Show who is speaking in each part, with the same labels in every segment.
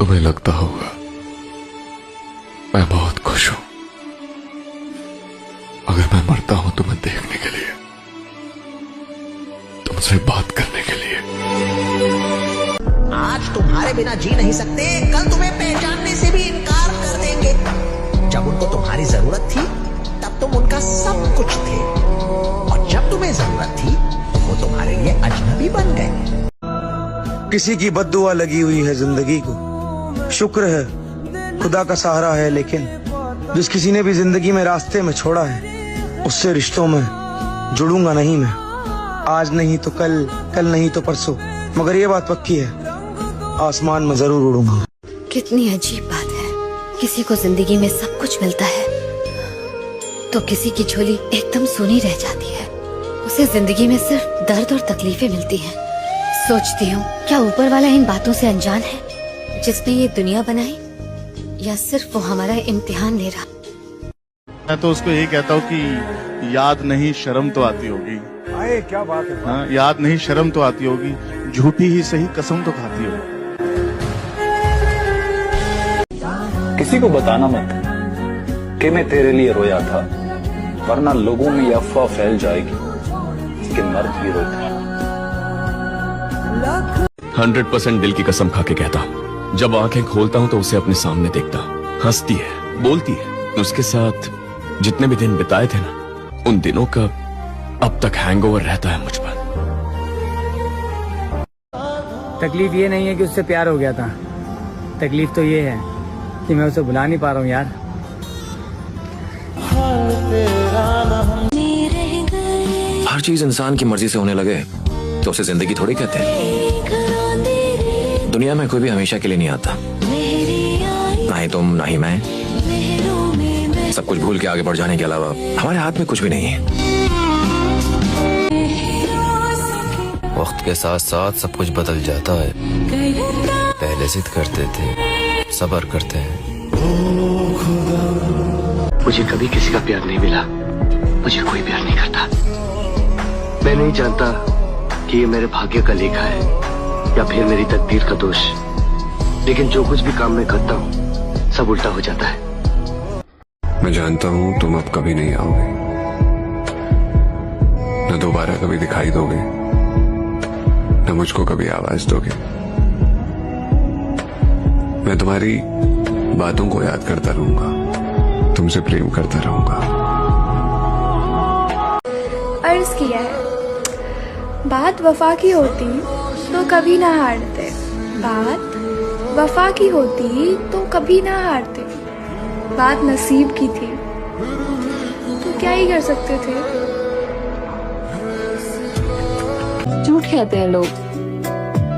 Speaker 1: तुम्हें लगता होगा मैं बहुत खुश हूं, मगर मैं मरता हूं तुम्हें देखने के लिए, तुमसे बात करने के लिए।
Speaker 2: आज तुम्हारे बिना जी नहीं सकते, कल तुम्हें पहचानने से भी इनकार कर देंगे। जब उनको तुम्हारी जरूरत थी तब तुम उनका सब कुछ थे, और जब तुम्हें जरूरत थी वो तुम्हारे लिए अजनबी बन गए।
Speaker 3: किसी की बद्दुआ लगी हुई है जिंदगी को, शुक्र है खुदा का सहारा है, लेकिन जिस किसी ने भी जिंदगी में रास्ते में छोड़ा है उससे रिश्तों में जुड़ूंगा नहीं मैं। आज नहीं तो कल, कल नहीं तो परसों, मगर ये बात पक्की है आसमान में जरूर उड़ूंगा।
Speaker 4: कितनी अजीब बात है, किसी को जिंदगी में सब कुछ मिलता है तो किसी की झोली एकदम सूनी रह जाती है। उसे जिंदगी में सिर्फ दर्द और तकलीफें मिलती हैं। सोचती हूँ क्या ऊपर वाला इन बातों से अनजान है जिसने ये दुनिया बनाई, या सिर्फ वो हमारा इम्तिहान ले रहा।
Speaker 5: मैं तो उसको यही कहता हूँ कि याद नहीं शर्म तो आती होगी।
Speaker 3: आए क्या बात है।
Speaker 5: हाँ, याद नहीं शर्म तो आती होगी, झूठी ही सही कसम तो खाती होगी।
Speaker 6: किसी को बताना मत कि मैं तेरे लिए रोया था, वरना लोगों में ये अफवाह फैल जाएगी कि मर्द ही रोता है।
Speaker 1: 100% दिल की कसम खा के कहता हूं, जब आंखें खोलता हूं तो उसे अपने सामने देखता हूं। हंसती है, बोलती है। उसके साथ जितने भी दिन बिताए थे ना, उन दिनों का अब तक हैंगओवर रहता है मुझ पर।
Speaker 7: तकलीफ ये नहीं है कि उससे प्यार हो गया था, तकलीफ तो ये है कि मैं उसे भुला नहीं पा रहा हूँ यार।
Speaker 8: हर चीज इंसान की मर्जी से होने लगे तो उसे जिंदगी थोड़ी कहते हैं। दुनिया में कोई भी हमेशा के लिए नहीं आता, ना ही तुम ना ही मैं। सब कुछ भूल के आगे बढ़ जाने के अलावा हमारे हाथ में कुछ भी नहीं है। वक्त के साथ साथ सब कुछ बदल जाता है। पहले जिद करते थे, सब्र करते हैं।
Speaker 9: मुझे कभी किसी का प्यार नहीं मिला, मुझे कोई प्यार नहीं करता। मैं नहीं जानता कि ये मेरे भाग्य का लेखा है या फिर मेरी तकदीर का दोष, लेकिन जो कुछ भी काम मैं करता हूँ सब उल्टा हो जाता है।
Speaker 1: मैं जानता हूं तुम अब कभी नहीं आओगे, न दोबारा कभी दिखाई दोगे, न मुझको कभी आवाज दोगे। मैं तुम्हारी बातों को याद करता रहूंगा, तुमसे प्रेम करता रहूंगा।
Speaker 10: अर्ज किया है, बात वफा की होती तो कभी ना हारते, बात वफा की होती तो कभी ना हारते। बात नसीब की थी तो क्या ही कर सकते थे।
Speaker 11: झूठ कहते हैं लोग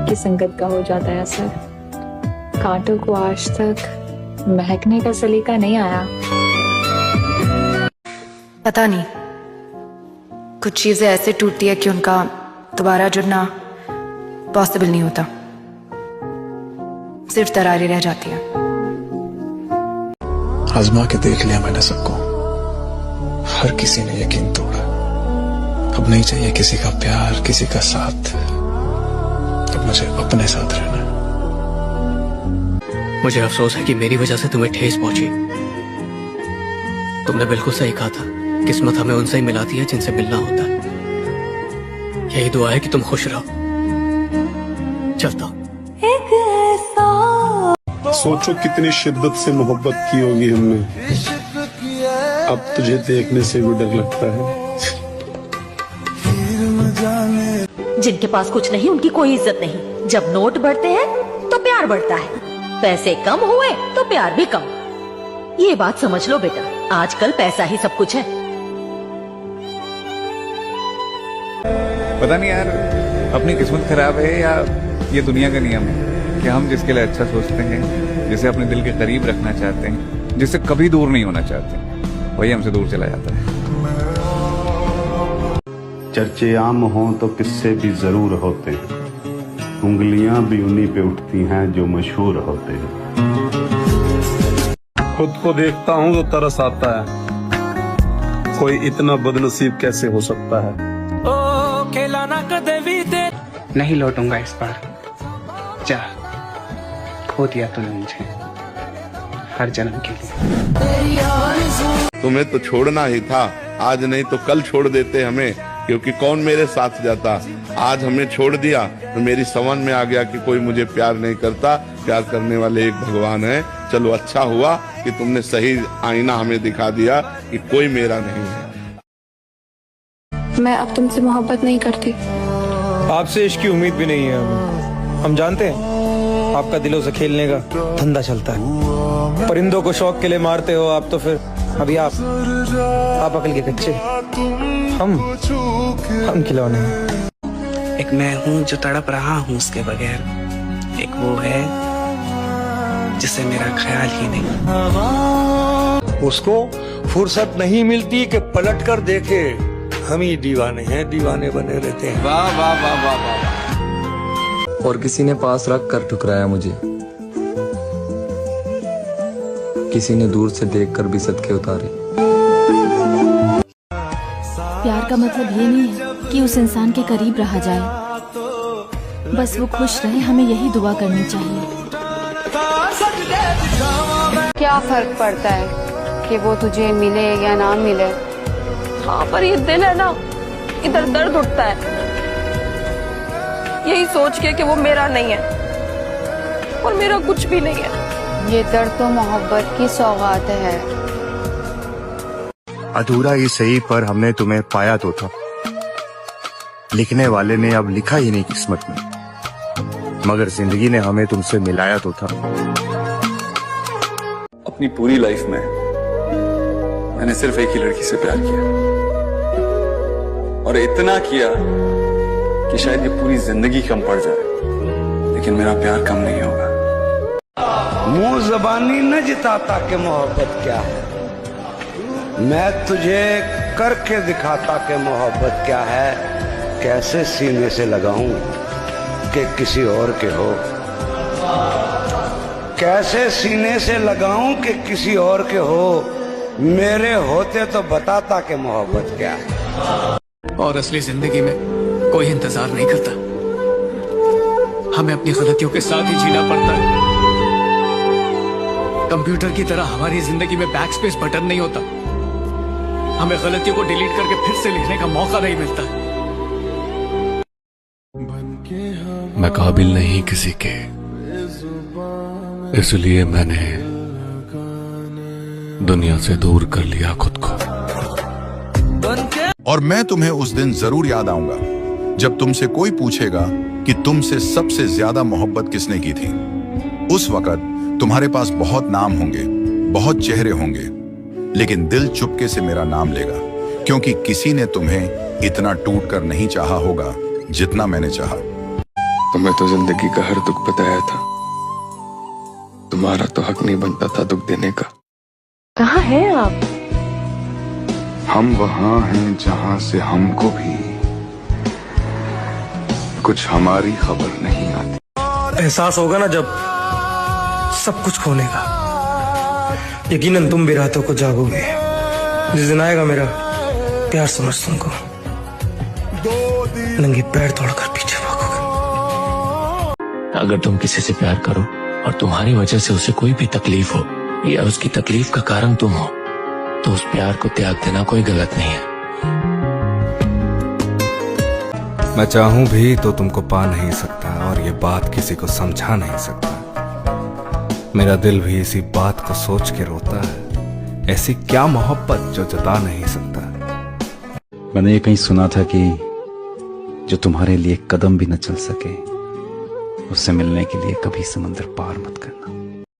Speaker 11: कि संगत का हो जाता है असर। कांटों को आज तक महकने का सलीका नहीं आया।
Speaker 4: पता नहीं, कुछ चीजें ऐसे टूटती है कि उनका दोबारा जुड़ना पॉसिबल नहीं होता, सिर्फ दरारें रह जाती हैं।
Speaker 3: आजमा के देख लिया मैंने सबको, हर किसी ने यकीन तोड़ा। अब नहीं चाहिए किसी का प्यार, किसी का साथ, अब मुझे अपने साथ रहना है।
Speaker 7: मुझे अफसोस है कि मेरी वजह से तुम्हें ठेस पहुंची। तुमने बिल्कुल सही कहा था, किस्मत हमें उनसे ही मिलाती है जिनसे मिलना होता है। यही दुआ है कि तुम खुश रहो। चलता हूं।
Speaker 12: सोचो कितनी शिद्दत से मोहब्बत की होगी हमने, अब तुझे देखने से भी डर लगता है।
Speaker 13: जिनके पास कुछ नहीं उनकी कोई इज्जत नहीं। जब नोट बढ़ते हैं तो प्यार बढ़ता है, पैसे कम हुए तो प्यार भी कम। ये बात समझ लो बेटा, आजकल पैसा ही सब कुछ है।
Speaker 6: पता नहीं यार, अपनी किस्मत खराब है या ये दुनिया का नियम है कि हम जिसके लिए अच्छा सोचते हैं, जिसे अपने दिल के करीब रखना चाहते हैं, जिससे कभी दूर नहीं होना चाहते, वही हमसे दूर चला जाता है।
Speaker 12: चर्चे आम हों तो किस्से भी जरूर होते हैं, उंगलियां भी उन्हीं पे उठती हैं जो मशहूर होते हैं। खुद को देखता हूं तो तरस आता है, कोई इतना बदनसीब कैसे हो सकता है।
Speaker 7: नहीं लौटूंगा इस बार, जा।
Speaker 14: खो दिया तूने मुझे हर जन्म के लिए।
Speaker 12: तुम्हें तो छोड़ना ही था, आज नहीं तो कल छोड़ देते हमें, क्योंकि कौन मेरे साथ जाता। आज हमें छोड़ दिया तो मेरी समझ में आ गया कि कोई मुझे प्यार नहीं करता, प्यार करने वाले एक भगवान है। चलो अच्छा हुआ कि तुमने सही आईना हमें दिखा दिया कि कोई मेरा नहीं है।
Speaker 10: मैं अब तुमसे मोहब्बत नहीं करती।
Speaker 3: आपसे इश्क की उम्मीद भी नहीं है। हम जानते हैं आपका दिलों से खेलने का धंधा चलता है। परिंदों को शौक के लिए मारते हो आप, तो फिर अभी आप अकल के कच्चे, हम खिलौने हैं।
Speaker 14: एक मैं हूँ जो तड़प रहा हूँ उसके बगैर, एक वो है जिसे मेरा ख्याल ही नहीं।
Speaker 3: उसको फुर्सत नहीं मिलती कि पलट कर देखे, हम ही दीवाने हैं, दीवाने बने रहते हैं।
Speaker 6: वाह वाह वाह वाह वाह।
Speaker 8: और किसी ने पास रख कर ठुकराया मुझे, किसी ने दूर से देखकर भी सदके उतारे।
Speaker 4: प्यार का मतलब ये नहीं है कि उस इंसान के करीब रहा जाए, बस वो खुश रहे, हमें यही दुआ करनी चाहिए।
Speaker 10: क्या फर्क पड़ता है कि वो तुझे मिले या ना मिले?
Speaker 13: हाँ, पर ये दिल है ना, इधर दर्द उठता है यही सोच के कि वो मेरा नहीं है और मेरा कुछ भी नहीं है।
Speaker 10: ये दर्द तो मोहब्बत की सौगात है।
Speaker 15: अधूरा ही सही, पर हमने तुम्हें पाया तो था। लिखने वाले ने अब लिखा ही नहीं किस्मत में, मगर जिंदगी ने हमें तुमसे मिलाया तो था।
Speaker 6: अपनी पूरी लाइफ में मैंने सिर्फ एक ही लड़की से प्यार किया, और इतना किया कि शायद ये पूरी जिंदगी कम पड़ जाए, लेकिन मेरा प्यार कम नहीं होगा।
Speaker 3: मुंह जबानी न जिताता कि मोहब्बत क्या है, मैं तुझे करके दिखाता कि मोहब्बत क्या है। कैसे सीने से लगाऊं कि किसी और के हो, कैसे सीने से लगाऊं कि किसी और के हो, मेरे होते तो बताता कि मोहब्बत क्या है।
Speaker 7: और असली जिंदगी में कोई इंतजार नहीं करता, हमें अपनी गलतियों के साथ ही जीना पड़ता है। कंप्यूटर की तरह हमारी जिंदगी में बैक स्पेस बटन नहीं होता, हमें गलतियों को डिलीट करके फिर से लिखने का मौका नहीं मिलता।
Speaker 1: मैं काबिल नहीं किसी के, इसलिए मैंने दुनिया से दूर कर लिया खुद को।
Speaker 16: और मैं तुम्हें उस दिन जरूर याद आऊंगा जब तुमसे कोई पूछेगा कि तुमसे सबसे ज्यादा मोहब्बत किसने की थी। उस वक्त तुम्हारे पास बहुत नाम होंगे, बहुत चेहरे होंगे, लेकिन दिल चुपके से मेरा नाम लेगा, क्योंकि किसी ने तुम्हें इतना टूट कर नहीं चाहा होगा जितना मैंने चाहा।
Speaker 1: तुम्हें तो जिंदगी का हर दुख बताया था, तुम्हारा तो हक नहीं बनता था दुख देने का।
Speaker 13: कहाँ हैं आप?
Speaker 16: हम वहां हैं जहां से हमको भी कुछ हमारी खबर नहीं आती।
Speaker 3: एहसास होगा ना जब सब कुछ खोने का, यकीनन तुम भी रातों को जागोगे। जिस दिन आएगा मेरा प्यार समझ तुमको, नंगे पैर तोड़कर पीछे भागोगे।
Speaker 8: अगर तुम किसी से प्यार करो और तुम्हारी वजह से उसे कोई भी तकलीफ हो या उसकी तकलीफ का कारण तुम हो, तो उस प्यार को त्याग देना कोई गलत नहीं है।
Speaker 6: मैं चाहूं भी तो तुमको पा नहीं सकता, और ये बात किसी को समझा नहीं सकता। मेरा दिल भी इसी बात को सोच के रोता है, ऐसी क्या मोहब्बत जो जता नहीं सकता।
Speaker 15: मैंने ये कहीं सुना था कि जो तुम्हारे लिए कदम भी न चल सके, उससे मिलने के लिए कभी समंदर पार मत करना।